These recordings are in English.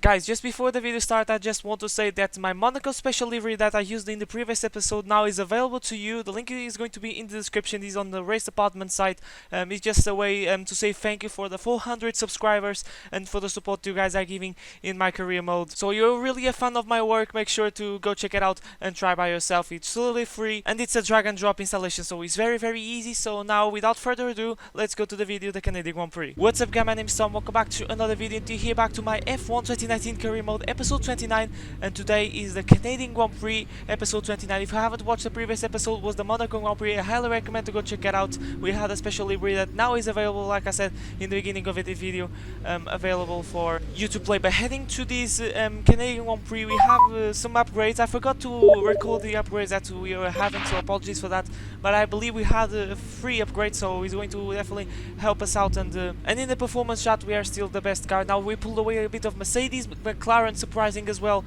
Guys, just before the video starts, I just want to say that my Monaco special livery that I used in the previous episode now is available to you. The link is going to be in the description. It's on the race department site. It's just a way to say thank you for the 400 subscribers and for the support you guys are giving in my career mode. So you're really a fan of my work, make sure to go check it out and try by yourself. It's totally free and it's a drag and drop installation, so it's very easy. So now without further ado, let's go to the video, the Canadian Grand Prix. What's up guys, my name is Tom, welcome back to another video and here back to my F1 2019 career mode episode 29, and today is the Canadian Grand Prix episode 29. If you haven't watched the previous episode, was the Monaco Grand Prix. I highly recommend to go check it out. We had a special livery that now is available, like I said in the beginning of the video, available for you to play. But heading to this Canadian Grand Prix, we have some upgrades. I forgot to record the upgrades that we were having, so apologies for that, but I believe we had a free upgrade, so it's going to definitely help us out. And in the performance shot, we are still the best car. Now we pulled away a bit of Mercedes, McLaren surprising as well,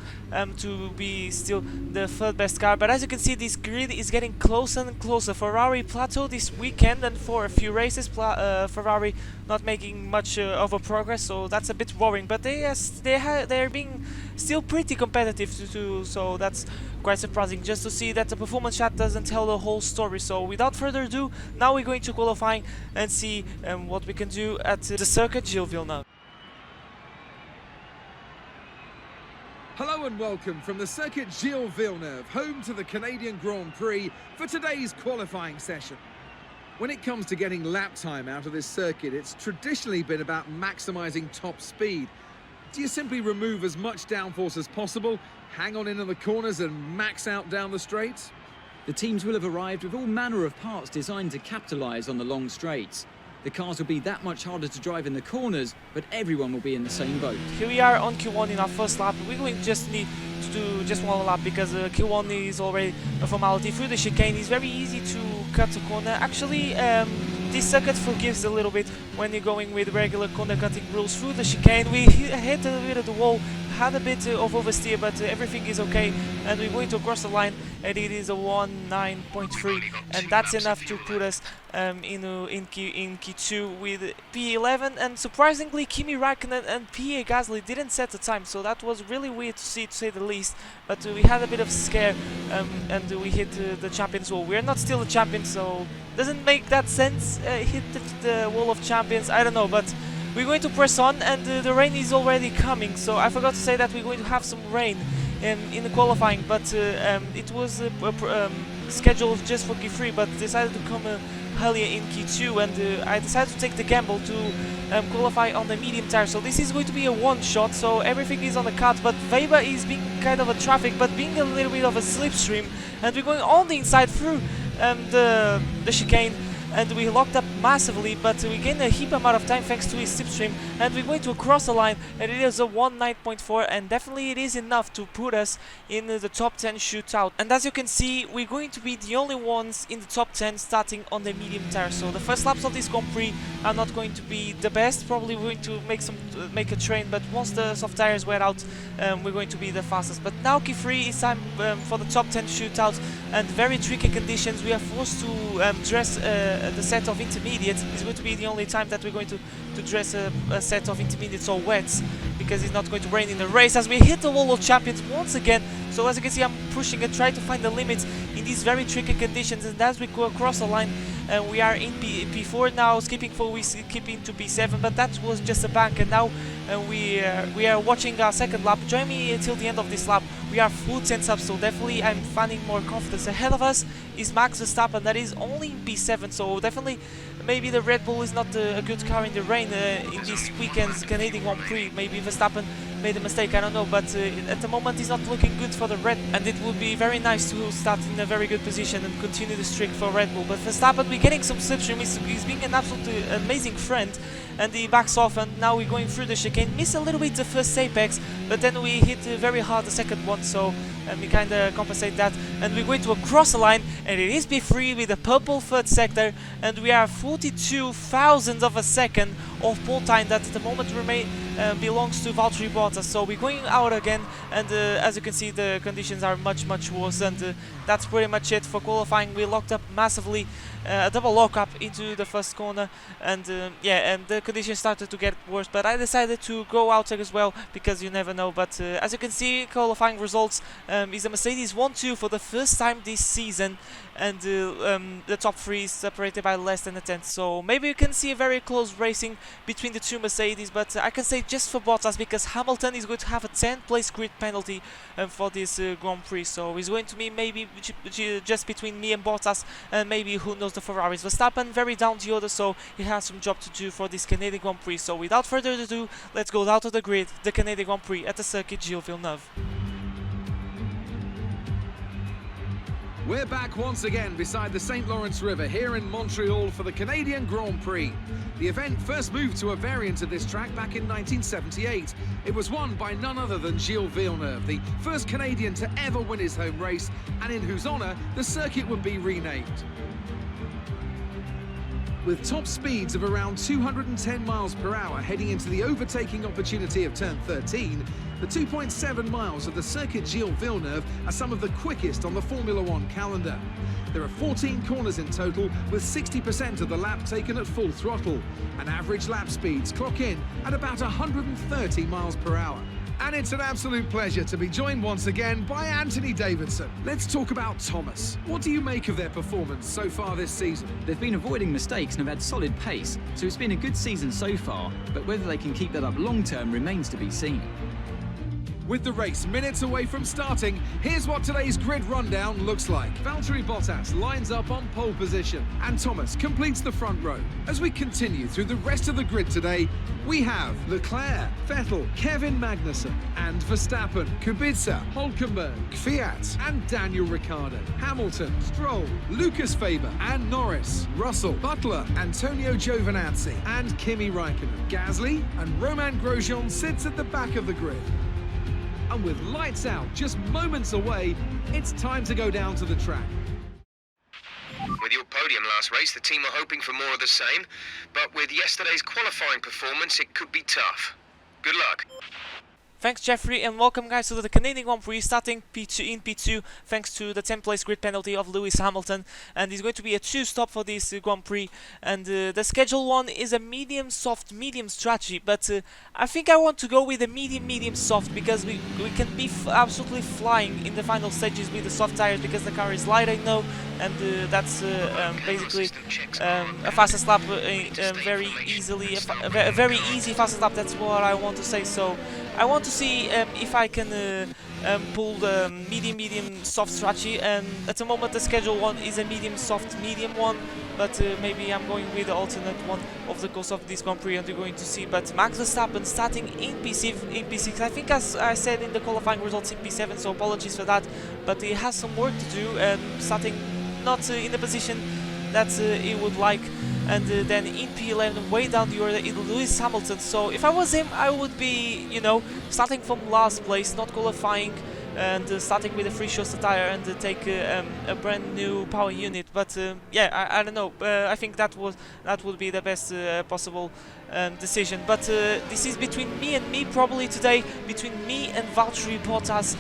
to be still the third best car. But as you can see, this grid is getting closer and closer. Ferrari plateaued this weekend, and for a few races Ferrari not making much of a progress, so that's a bit worrying. But they're being still pretty competitive too, so that's quite surprising just to see that the performance shot doesn't tell the whole story. So without further ado, now we're going to qualifying and see what we can do at the circuit Gilles Villeneuve. Hello and welcome from the circuit Gilles Villeneuve, home to the Canadian Grand Prix for today's qualifying session. When it comes to getting lap time out of this circuit, it's traditionally been about maximising top speed. Do you simply remove as much downforce as possible, hang on in the corners and max out down the straights? The teams will have arrived with all manner of parts designed to capitalise on the long straights. The cars will be that much harder to drive in the corners, but everyone will be in the same boat. Here we are on Q1 in our first lap. We're going to just need to do just one lap because Q1 is already a formality. Through the chicane, it's very easy to cut a corner. Actually, this circuit forgives a little bit when you're going with regular corner cutting rules. Through the chicane, we hit a bit of the wall, had a bit of oversteer, but everything is okay, and we're going to cross the line, and it is a 19.3, and that's enough to put us in Q2 with P11. And surprisingly, Kimi Räikkönen and Pierre Gasly didn't set the time, so that was really weird to see, to say the least. But we had a bit of scare, and we hit the champions wall. We're not still the champions, so doesn't make that sense. Hit the wall of champions, I don't know, but we're going to press on, and the rain is already coming. So I forgot to say that we're going to have some rain in the qualifying, but it was scheduled just for Q3, but decided to come earlier in Q2, and I decided to take the gamble to qualify on the medium tire. So this is going to be a one shot, so everything is on the cut, but Weber is being kind of a traffic, but being a little bit of a slipstream, and we're going on the inside through the chicane, and we locked up massively, but we gained a heap amount of time thanks to his slipstream, and we're going to cross the line, and it is a 19.4, and definitely it is enough to put us in the top 10 shootout. And as you can see, we're going to be the only ones in the top 10 starting on the medium tire. So the first laps of this Grand Prix are not going to be the best, probably going to make a train, but once the soft tires wear out, we're going to be the fastest. But now Q3 is time for the top 10 shootout, and very tricky conditions. We are forced to dress the set of intermediates. Is going to be the only time that we're going to dress a set of intermediates or wets, because it's not going to rain in the race as we hit the wall of champions once again. So as you can see, I'm pushing and trying to find the limits in these very tricky conditions, and as we go across the line, we are in P4 now, skipping 4, we skip into P7, but that was just a bank, and now we are watching our second lap. Join me until the end of this lap. We are full 10 up, so definitely I'm finding more confidence. Ahead of us is Max Verstappen, that is only in P7, so definitely maybe the Red Bull is not a good car in the rain in this weekend's Canadian Grand Prix. Maybe Verstappen made a mistake, I don't know, but at the moment it's not looking good for the Red, and it would be very nice to start in a very good position and continue the streak for Red Bull. But Verstappen, we're getting some slipstream, he's being an absolutely amazing friend, and he backs off, and now we're going through the chicane. Miss a little bit the first apex, but then we hit very hard the second one, so we kind of compensate that, and we're going to cross the line, and it is P3 with the purple third sector, and we are 42 thousandths of a second of pole time that at the moment belongs to Valtteri Bottas. So we're going out again, and as you can see, the conditions are much worse, and that's pretty much it for qualifying. We locked up massively a double lock-up into the first corner, and yeah, and the conditions started to get worse, but I decided to go out as well, because you never know. But as you can see, qualifying results is a Mercedes 1-2 for the first time this season, and the top 3 is separated by less than a tenth, so maybe you can see a very close racing between the two Mercedes. But I can say just for Bottas, because Hamilton is going to have a 10th place grid penalty for this Grand Prix, so it's going to be maybe just between me and Bottas, and maybe, who knows, the Ferraris. Verstappen very down the order, so he has some job to do for this Canadian Grand Prix. So without further ado, let's go out of the grid, the Canadian Grand Prix at the circuit Gilles Villeneuve. We're back once again beside the St. Lawrence River here in Montreal for the Canadian Grand Prix. The event first moved to a variant of this track back in 1978. It was won by none other than Gilles Villeneuve, the first Canadian to ever win his home race, and in whose honour the circuit would be renamed. With top speeds of around 210 miles per hour heading into the overtaking opportunity of turn 13, the 2.7 miles of the circuit Gilles Villeneuve are some of the quickest on the Formula One calendar. There are 14 corners in total, with 60% of the lap taken at full throttle, and average lap speeds clock in at about 130 miles per hour. And it's an absolute pleasure to be joined once again by Anthony Davidson. Let's talk about Thomas. What do you make of their performance so far this season? They've been avoiding mistakes and have had solid pace, so it's been a good season so far, but whether they can keep that up long term remains to be seen. With the race minutes away from starting, here's what today's grid rundown looks like. Valtteri Bottas lines up on pole position, and Thomas completes the front row. As we continue through the rest of the grid today, we have Leclerc, Vettel, Kevin Magnussen, and Verstappen, Kubica, Hülkenberg, Fiat, and Daniel Ricciardo, Hamilton, Stroll, Lucas Faber, and Norris, Russell, Butler, Antonio Giovinazzi, and Kimi Raikkonen. Gasly and Romain Grosjean sits at the back of the grid. And with lights out just moments away, it's time to go down to the track. With your podium last race, the team were hoping for more of the same, but with yesterday's qualifying performance, it could be tough. Good luck. Thanks, Jeffrey, and welcome, guys, to the Canadian Grand Prix, starting in P2, thanks to the 10th place grid penalty of Lewis Hamilton, and it's going to be a 2-stop for this Grand Prix, and the schedule one is a medium soft medium strategy, but I think I want to go with a medium soft, because we can be absolutely flying in the final stages with the soft tires, because the car is light, I know, and that's basically a fastest lap very easily, a very easy fastest lap, that's what I want to say. So I want to see if I can pull the medium soft strategy, and at the moment the schedule one is a medium soft medium one, but maybe I'm going with the alternate one of the course of this Grand Prix, and you're going to see. But Max Verstappen starting in P6, I think, as I said in the qualifying results, in P7, so apologies for that, but he has some work to do, starting not in the position that he would like, and then in P11 way down the order is Lewis Hamilton. So if I was him, I would be, you know, starting from last place, not qualifying, and starting with a free Schuster tire, and take a brand new power unit. But yeah, I don't know, I think that would be the best possible decision. But this is between me probably today, between me and Valtteri Bottas,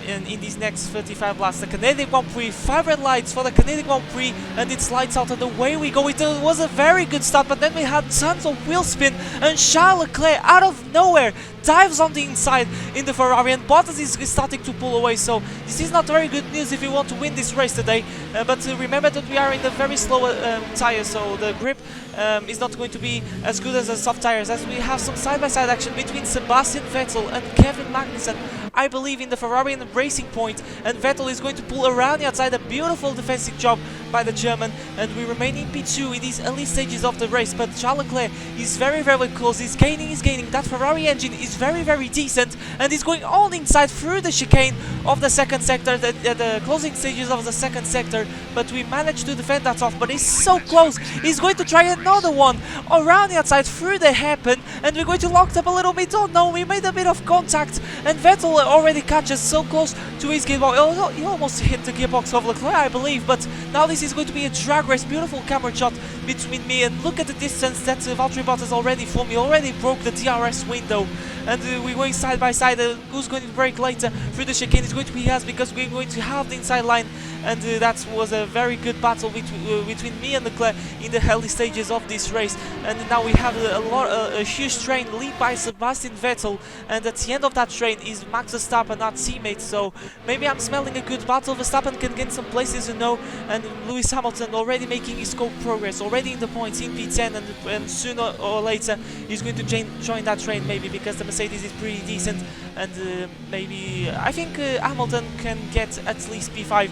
in these next 35 laps. The Canadian Grand Prix, 5 red lights for the Canadian Grand Prix, and it's lights out, and away we go. It was a very good start, but then we had tons of wheel spin, and Charles Leclerc out of nowhere dives on the inside in the Ferrari, and Bottas is starting to pull away. So this is not very good news if you want to win this race today, but remember that we are in a very slow tire, so the grip is not going to be as good as the soft tires, as we have some side-by-side action between Sebastian Vettel and Kevin Magnussen, I believe, in the Ferrari and Racing Point, and Vettel is going to pull around the outside. A beautiful defensive job by the German, and we remain in P2 in these early stages of the race. But Charles Leclerc is very close, he's gaining, that Ferrari engine is very decent, and he's going all inside through the chicane of the second sector, the closing stages of the second sector, but we managed to defend that off. But he's so close, he's going to try another one around the outside through the hairpin, and we're going to lock up a little bit. Oh no, we made a bit of contact, and Vettel already catches so close to his gearbox. Oh, he almost hit the gearbox of Leclerc, I believe, but now this is going to be a drag race. Beautiful camera shot between me, and look at the distance that Valtteri Bottas already formed. He already broke the DRS window, and we're going side by side. Who's going to break later through the chicane is going to be us, because we're going to have the inside line, and that was a very good battle between me and Leclerc in the early stages of this race. And now we have a huge train lead by Sebastian Vettel, and at the end of that train is Max Verstappen, our teammate. So maybe I'm smelling a good battle. Verstappen can gain some places, you know, and Lewis Hamilton already making his progress, already in the points in P10, and sooner or later he's going to join that train, maybe, because the Mercedes is pretty decent, and maybe I think Hamilton can get at least P5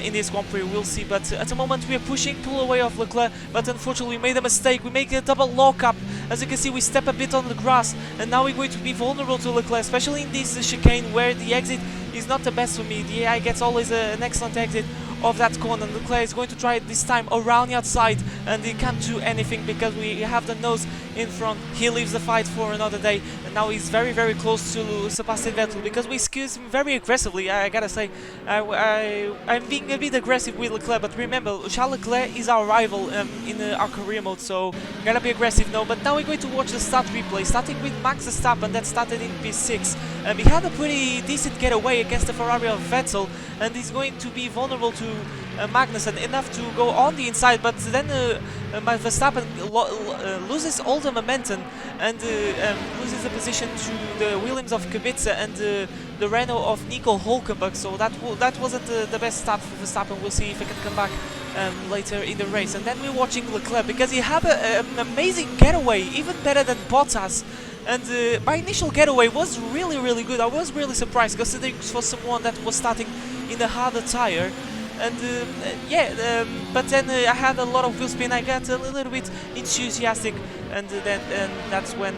in this Grand Prix. We'll see, but at the moment we are pull away of Leclerc, but unfortunately we made a mistake. We make a double lockup. As you can see, we step a bit on the grass, and now we're going to be vulnerable to Leclerc, especially in this chicane where the exit is not the best for me. The AI gets always an excellent exit of that corner. Leclerc is going to try it this time around the outside, and he can't do anything because we have the nose in front. He leaves the fight for another day, and now he's very, very close to Sebastian Vettel, because we excuse him very aggressively. I gotta say, I'm being a bit aggressive with Leclerc, but remember, Charles Leclerc is our rival in our career mode, so gotta be aggressive now. But now we're going to watch the start replay, starting with Max Verstappen that started in P6. He had a pretty decent getaway against the Ferrari of Vettel, and he's going to be vulnerable to Magnussen enough to go on the inside, but then Verstappen loses all the momentum and loses the position to the Williams of Kubica and the Renault of Nico Hulkenberg. So that wasn't the best start for Verstappen. We'll see if he can come back later in the race. And then we're watching Leclerc, because he had an amazing getaway, even better than Bottas. And my initial getaway was really, really good. I was really surprised, considering for someone that was starting in the harder tire. And but then I had a lot of wheel spin. I got a little bit enthusiastic, and that's when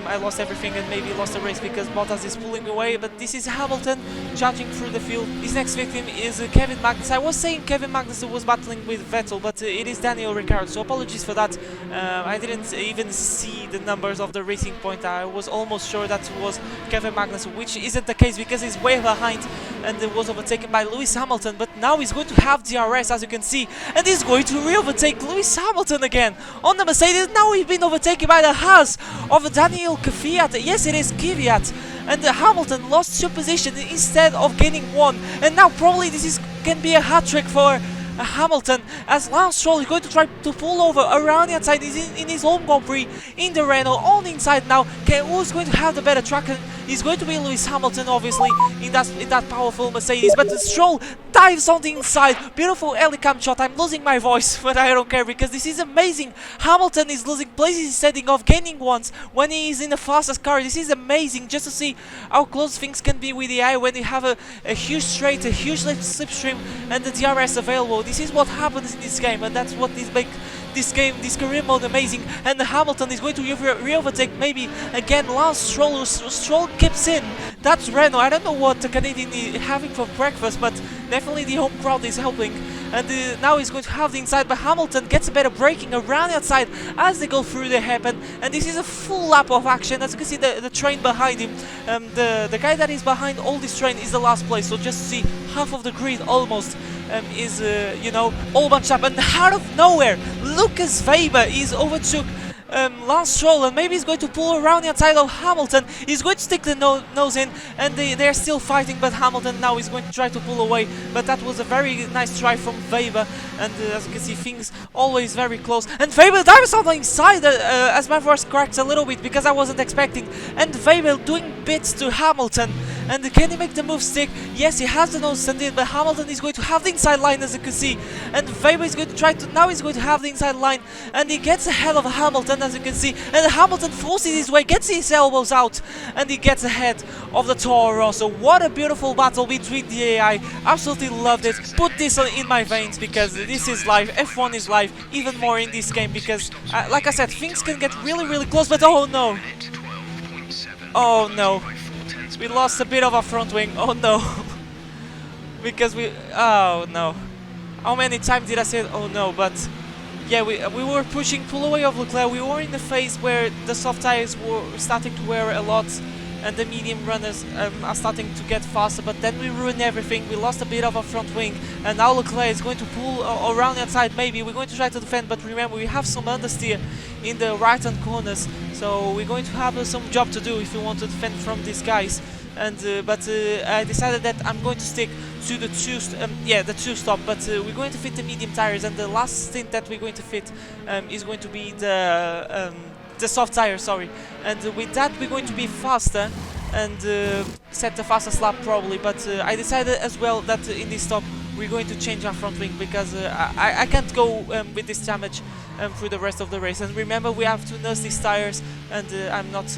I lost everything and maybe lost the race, because Bottas is pulling away. But this is Hamilton charging through the field. His next victim is Kevin Magnussen. I was saying Kevin Magnussen was battling with Vettel, but it is Daniel Ricciardo, so apologies for that. I didn't even see the numbers of the racing point. I was almost sure that it was Kevin Magnussen, which isn't the case, because he's way behind and was overtaken by Lewis Hamilton. But now he's going to have DRS, as you can see, and he's going to re-overtake Lewis Hamilton again on the Mercedes. Now he's been overtaken by the Haas of Daniel Kvyat. Yes, it is Kvyat. And Hamilton lost 2 positions instead of gaining 1. And now probably this can be a hat-trick for Hamilton, as Lance Stroll is going to try to pull over around the outside. He's in his home Grand Prix in the Renault on the inside now. Who's going to have the better track? He's going to be Lewis Hamilton, obviously, in that powerful Mercedes. But Stroll dives on the inside. Beautiful helicam shot. I'm losing my voice, but I don't care, because this is amazing. Hamilton is losing places instead of gaining ones when he is in the fastest car. This is amazing, just to see how close things can be with the AI when you have a huge straight, a huge slipstream, and the DRS available. This is what happens in this game, and that's what makes this career mode amazing. And Hamilton is going to re-overtake maybe again Lance Stroll. Stroll keeps in. That's Renault. I don't know what the Canadian is having for breakfast, but definitely the home crowd is helping. And now he's going to have the inside, but Hamilton gets a better braking around the outside as they go through the hairpin. And this is a full lap of action. As you can see, the train behind him, the guy that is behind all this train is the last place. So just to see, half of the grid almost is, you know, all bunched up. And out of nowhere, Lucas Weber is overtook Lance Stroll, and maybe he's going to pull around the outside of Hamilton. He's going to stick the nose in, and they're still fighting, but Hamilton now is going to try to pull away. But that was a very nice try from Weber, and as you can see, things always very close. And Weber dives on the inside as my voice cracks a little bit, because I wasn't expecting. And Weber doing bits to Hamilton. And can he make the move stick? Yes, he has the nose sent in, but Hamilton is going to have the inside line, as you can see. And Weber is going to try to, now he's going to have the inside line, and he gets ahead of Hamilton, as you can see. And Hamilton forces his way, gets his elbows out, and he gets ahead of the Toro Rosso. What a beautiful battle between the AI. Absolutely loved it. Put this in my veins, because this is live. F1 is live, even more in this game, because like I said, things can get really, really close. But oh no. Oh no. We lost a bit of our front wing. Oh no. Because oh no. How many times did I say oh no? But yeah, we were pushing pull away of Leclerc. We were in the phase where the soft tires were starting to wear a lot and the medium runners are starting to get faster, but then we ruined everything. We lost a bit of our front wing, and now Leclerc is going to pull around the outside. Maybe we're going to try to defend, but remember we have some understeer in the right hand corners, so we're going to have some job to do if we want to defend from these guys. And I decided that I'm going to stick to the two stop, but we're going to fit the medium tires, and the last stint that we're going to fit is going to be the soft tire, sorry. And with that we're going to be faster and set the fastest lap probably, but I decided as well that in this stop we're going to change our front wing because I can't go with this damage through the rest of the race. And remember, we have to nurse these tires, and I'm not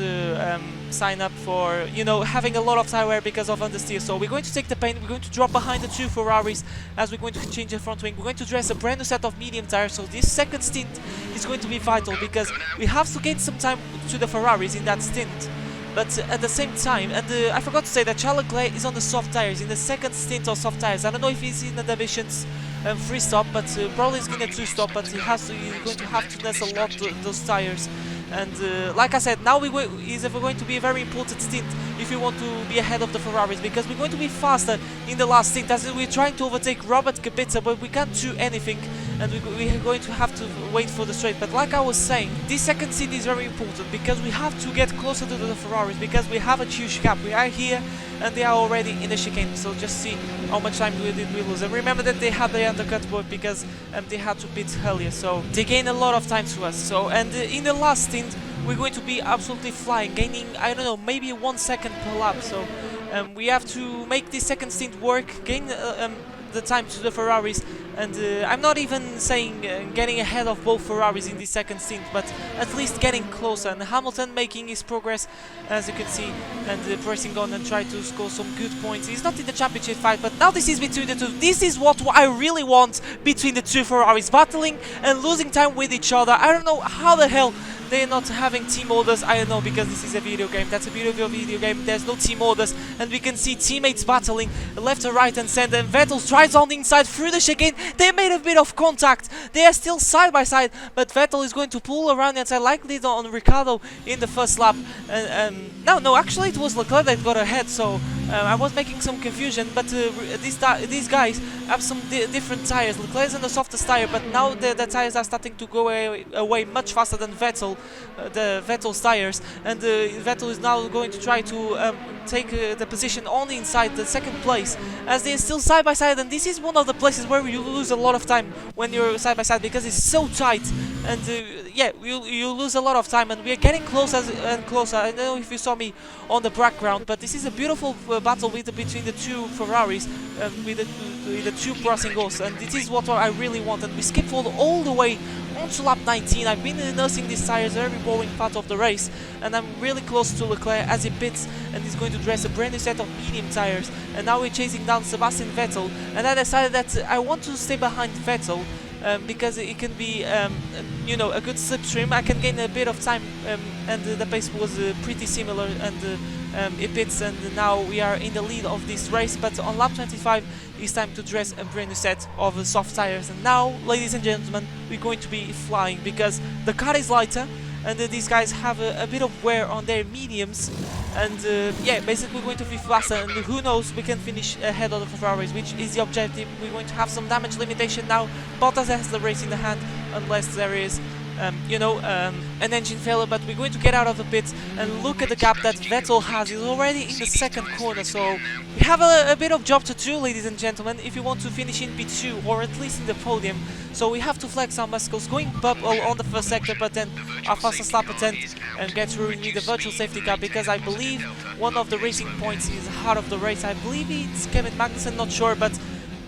sign up for, you know, having a lot of tire wear because of understeer. So we're going to take the pain, we're going to drop behind the two Ferraris as we're going to change the front wing. We're going to dress a brand new set of medium tires, so this second stint is going to be vital because we have to gain some time to the Ferraris in that stint. But at the same time, and I forgot to say that Charles Leclerc is on the soft tires, in the second stint of soft tires. I don't know if he's in the divisions 3 stop, but probably he's in a 2 stop, but he's going to have to nurse a lot those tires. And like I said, now is going to be a very important stint if we want to be ahead of the Ferraris, because we're going to be faster in the last stint as we're trying to overtake Robert Kubica, but we can't do anything, and we're going to have to wait for the straight. But like I was saying, this second stint is very important because we have to get closer to the Ferraris because we have a huge gap. We are here and they are already in the chicane, so just see how much time did we lose. And remember that they had the undercut board because they had to pit earlier, so they gained a lot of time to us. So, and in the last stint we're going to be absolutely flying, gaining, I don't know, maybe 1 second per lap. So we have to make this second stint work, gain the time to the Ferraris, and I'm not even saying getting ahead of both Ferraris in this second stint, but at least getting closer. And Hamilton making his progress, as you can see, and pressing on and try to score some good points. He's not in the championship fight, but now this is between the two. This is what I really want between the two Ferraris, battling and losing time with each other. I don't know how the hell they're not having team orders. I don't know, because this is a video game. That's a beautiful video game. There's no team orders, and we can see teammates battling left and right and center. And Vettel tries on the inside through the chicane. They made a bit of contact. They are still side by side, but Vettel is going to pull around the outside like they did on Ricciardo in the first lap. No, actually it was Leclerc that got ahead. So I was making some confusion, but these guys have some different tires. Leclerc is on the softest tire, but now the tires are starting to go away much faster than Vettel's tires, and Vettel is now going to try to take the position only inside the second place, as they're still side by side. And this is one of the places where you lose a lot of time when you're side by side because it's so tight, and yeah, you lose a lot of time, and we are getting closer and closer. I don't know if you saw me on the background, but this is a beautiful battle between the two Ferraris, with the two crossing goals, and this is what I really want. And we skip forward all the way onto lap 19. I've been nursing these tires every boring part of the race, and I'm really close to Leclerc as he pits, and he's going to dress a brand new set of medium tires. And now we're chasing down Sebastian Vettel, and I decided that I want to stay behind Vettel because it can be, you know, a good slipstream. I can gain a bit of time, and the pace was pretty similar, and it pits, and now we are in the lead of this race. But on lap 25 it's time to dress a brand new set of soft tires, and now, ladies and gentlemen, we're going to be flying because the car is lighter, and these guys have a bit of wear on their mediums, and yeah, basically we're going to be faster, and who knows, we can finish ahead of the Ferraris, which is the objective. We're going to have some damage limitation now. Bottas has the race in the hand unless there is you know, an engine failure, but we're going to get out of the pit, and look at the gap that Vettel has. He's already in the second corner, so we have a bit of job to do, ladies and gentlemen, if you want to finish in P2 or at least in the podium. So we have to flex our muscles, going bubble on the first sector, but then our fastest lap attempt and get through. We need a virtual safety car because I believe one of the racing points is heart of the race. I believe it's Kevin Magnussen, not sure, but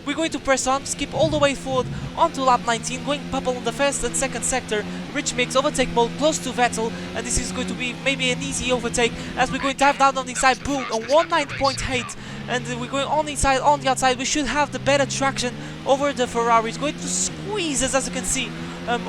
we're going to press on, skip all the way forward onto lap 19, going bubble on the first and second sector. Rich mix, overtake mode, close to Vettel, and this is going to be maybe an easy overtake as we're going to dive down on the inside. Boom, a 19.8, and we're going on the inside, on the outside. We should have the better traction over the Ferrari. It's going to squeeze us, as you can see,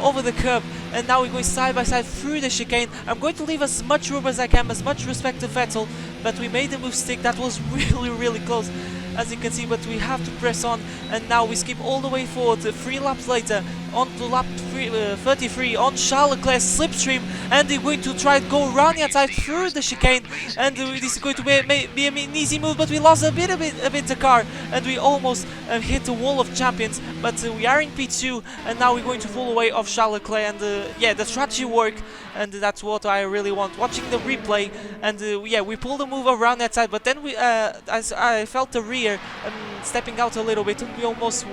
over the curb, and now we're going side by side through the chicane. I'm going to leave as much room as I can, as much respect to Vettel, but we made a mistake that was really close, as you can see, but we have to press on. And now we skip all the way forward, 3 laps later, on to lap 33 on Charles Leclerc's slipstream, and they're going to try to go around the outside through the chicane, and this is going to be an easy move, but we lost a bit the car, and we almost hit the wall of champions, but we are in P2, and now we're going to fall away of Charles Leclerc, and yeah, the strategy worked, and that's what I really want. Watching the replay, and yeah, we pulled a move around that side, but then I felt the rear stepping out a little bit, and we almost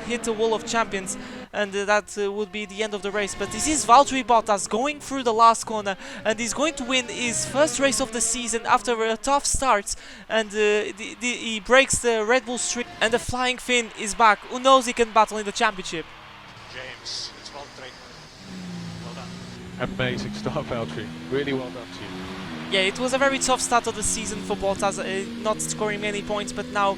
hit the wall of champions, and that would be the end of the race. But this is Valtteri Bottas going through the last corner, and he's going to win his first race of the season after a tough start, and he breaks the Red Bull streak, and the Flying Finn is back. Who knows, he can battle in the championship. James, it's Valtteri. Well done. Amazing start, Valtteri. Really well done to you. Yeah, it was a very tough start of the season for Bottas, not scoring many points, but now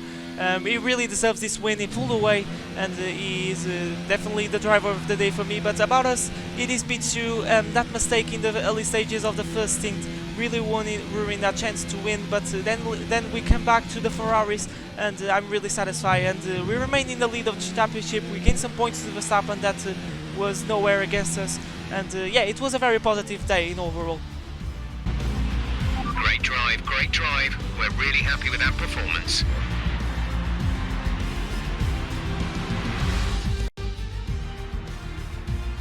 he really deserves this win. He pulled away, and he is definitely the driver of the day for me. But about us, it is P2. That mistake in the early stages of the first stint really ruined that chance to win. But then we come back to the Ferraris, and I'm really satisfied. And we remain in the lead of the championship. We gained some points to Verstappen that was nowhere against us. And yeah, it was a very positive day in overall. Great drive, great drive. We're really happy with that performance.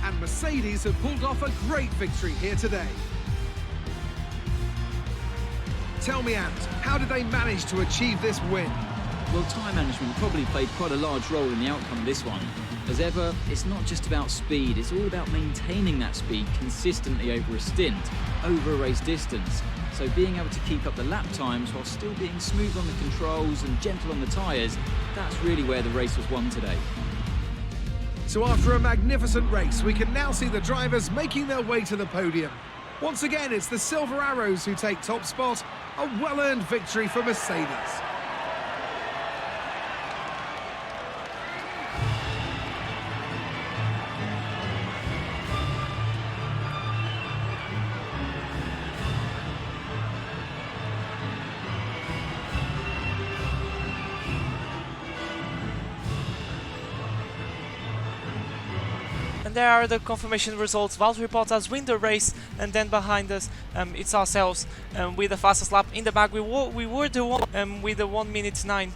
And Mercedes have pulled off a great victory here today. Tell me, Ant, how did they manage to achieve this win? Well, time management probably played quite a large role in the outcome of this one. As ever, it's not just about speed, it's all about maintaining that speed consistently over a stint, over a race distance. So being able to keep up the lap times while still being smooth on the controls and gentle on the tyres, that's really where the race was won today. So after a magnificent race, we can now see the drivers making their way to the podium. Once again, it's the Silver Arrows who take top spot, a well-earned victory for Mercedes. And there are the confirmation results. Valtteri Bottas win the race, and then behind us it's ourselves with the fastest lap. In the back we were the one with the 1 minute 9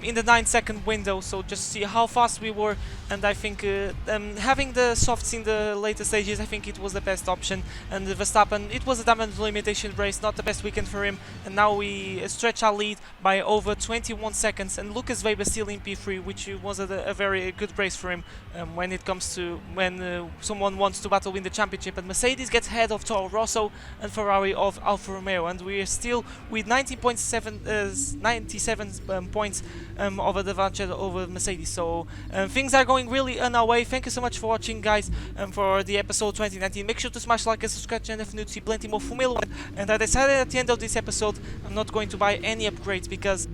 in the 9-second window, so just see how fast we were. And I think having the softs in the later stages, I think it was the best option. And Verstappen, it was a damage limitation race, not the best weekend for him, and now we stretch our lead by over 21 seconds, and Lucas Weber still in P3, which was a very good race for him when it comes to when someone wants to battle win the championship. And Mercedes gets ahead of Toro Rosso and Ferrari of Alfa Romeo, and we are still with 97 points over the advantage over Mercedes. So things are going really on our way. Thank you so much for watching, guys, for the episode 2019. Make sure to smash like and subscribe channel if you need to see plenty more Formula 1. And I decided at the end of this episode I'm not going to buy any upgrades, because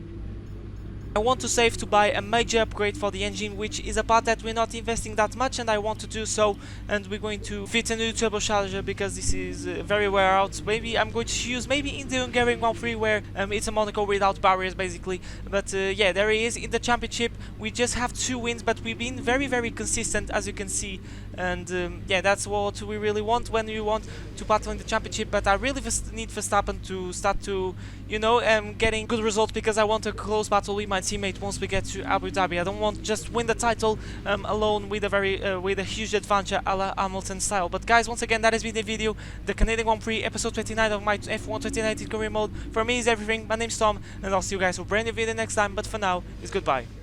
I want to save to buy a major upgrade for the engine, which is a part that we're not investing that much, and I want to do so. And we're going to fit a new turbocharger, because this is very wear out. Maybe I'm going to use maybe in the Hungarian Grand Prix, where it's a Monaco without barriers basically. But yeah, there he is in the championship. We just have 2 wins, but we've been very consistent, as you can see. And yeah, that's what we really want when we want to battle in the championship. But I really need Verstappen to start to, you know, getting good results, because I want a close battle with my teammate once we get to Abu Dhabi. I don't want just win the title alone with a huge advantage a la Hamilton style. But guys, once again, that has been the video, the Canadian Grand Prix episode 29 of my F1 2019 career mode. For me is everything. My name's Tom, and I'll see you guys for a brand new video next time. But for now, it's goodbye.